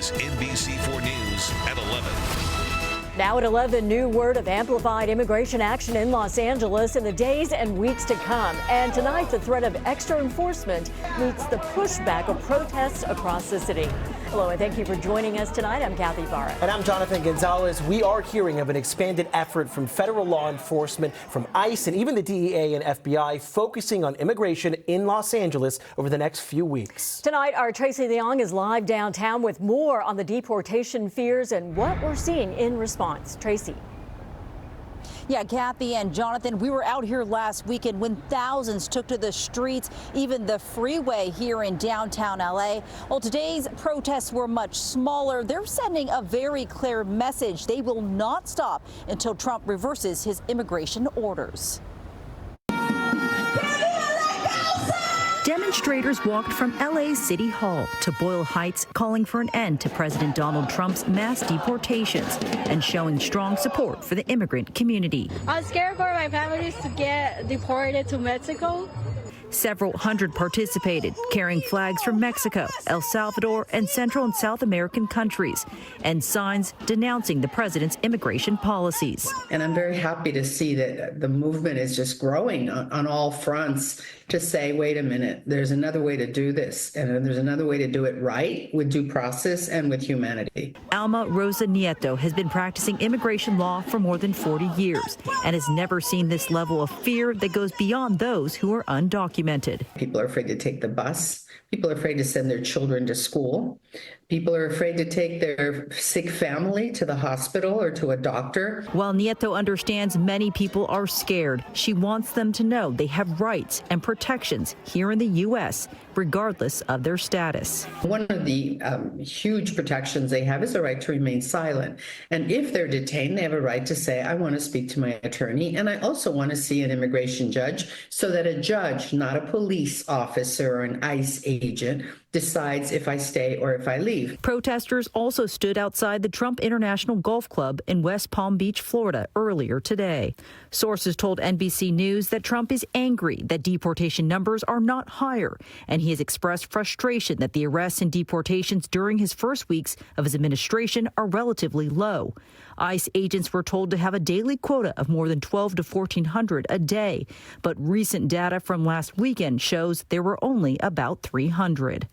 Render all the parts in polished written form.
Today's NBC4 News at 11. Now at 11, new word of amplified immigration action in Los Angeles in the days and weeks to come. And tonight, the threat of extra enforcement meets the pushback of protests across the city. Hello, and thank you for joining us tonight. I'm Kathy Barra. And I'm Jonathan Gonzalez. We are hearing of an expanded effort from federal law enforcement, from ICE, and even the DEA and FBI focusing on immigration in Los Angeles over the next few weeks. Tonight, our Tracy Leong is live downtown with more on the deportation fears and what we're seeing in response. Tracy. Yeah, Kathy and Jonathan, we were out here last weekend when thousands took to the streets, even the freeway here in downtown LA. Well, today's protests were much smaller. They're sending a very clear message. They will not stop until Trump reverses his immigration orders. Demonstrators walked from LA's City Hall to Boyle Heights, calling for an end to President Donald Trump's mass deportations and showing strong support for the immigrant community. I'm scared for my families to get deported to Mexico. Several hundred participated, carrying flags from Mexico, El Salvador, and Central and South American countries, and signs denouncing the president's immigration policies. And I'm very happy to see that the movement is just growing on all fronts to say, wait a minute, there's another way to do this, and there's another way to do it right with due process and with humanity. Alma Rosa Nieto has been practicing immigration law for more than 40 years and has never seen this level of fear that goes beyond those who are undocumented. People are afraid to take the bus. People are afraid to send their children to school. People are afraid to take their sick family to the hospital or to a doctor. While Nieto understands many people are scared, she wants them to know they have rights and protections here in the U.S., regardless of their status. One of the huge protections they have is the right to remain silent. And if they're detained, they have a right to say, I want to speak to my attorney, and I also want to see an immigration judge, so that a judge, not a police officer or an ICE agent, decides if I stay or if I leave. Protesters also stood outside the Trump International Golf Club in West Palm Beach, Florida, earlier today. Sources told NBC News that Trump is angry that deportation numbers are not higher, and he has expressed frustration that the arrests and deportations during his first weeks of his administration are relatively low. ICE agents were told to have a daily quota of more than 1,200 to 1,400 a day, but recent data from last weekend shows there were only about 300.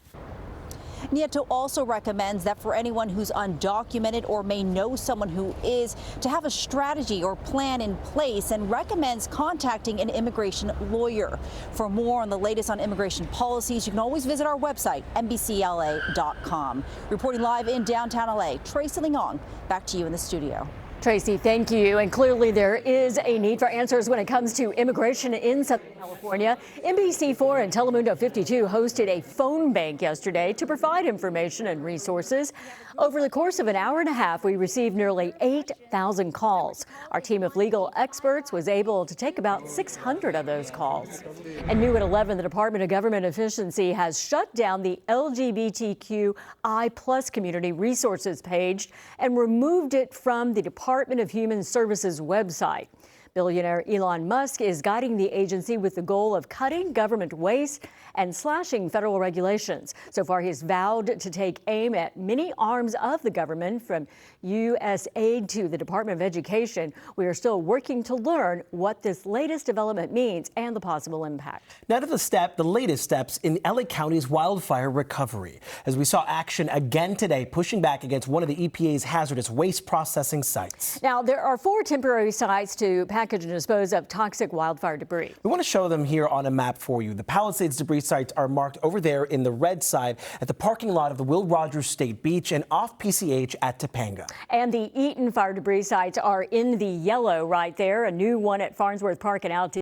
Nieto also recommends that for anyone who's undocumented or may know someone who is, to have a strategy or plan in place, and recommends contacting an immigration lawyer. For more on the latest on immigration policies, you can always visit our website, NBCLA.com. Reporting live in downtown LA, Tracy Leong, back to you in the studio. Tracy, thank you. And clearly there is a need for answers when it comes to immigration in Southern California. NBC4 and Telemundo 52 hosted a phone bank yesterday to provide information and resources. Over the course of an hour and a half, we received nearly 8,000 calls. Our team of legal experts was able to take about 600 of those calls. And new at 11, the Department of Government Efficiency has shut down the LGBTQI+ community resources page and removed it from the Department of Human Services website. Billionaire Elon Musk is guiding the agency with the goal of cutting government waste and slashing federal regulations. So far, he's vowed to take aim at many arms of the government, from USAID to the Department of Education. We are still working to learn what this latest development means and the possible impact. Now to the latest steps in LA County's wildfire recovery, as we saw action again today pushing back against one of the EPA's hazardous waste processing sites. Now, there are 4 temporary sites to package and dispose of toxic wildfire debris. We want to show them here on a map for you. The Palisades debris sites are marked over there in the red side at the parking lot of the Will Rogers State Beach and off PCH at Topanga. And the Eaton fire debris sites are in the yellow right there. A new one at Farnsworth Park and Altitude.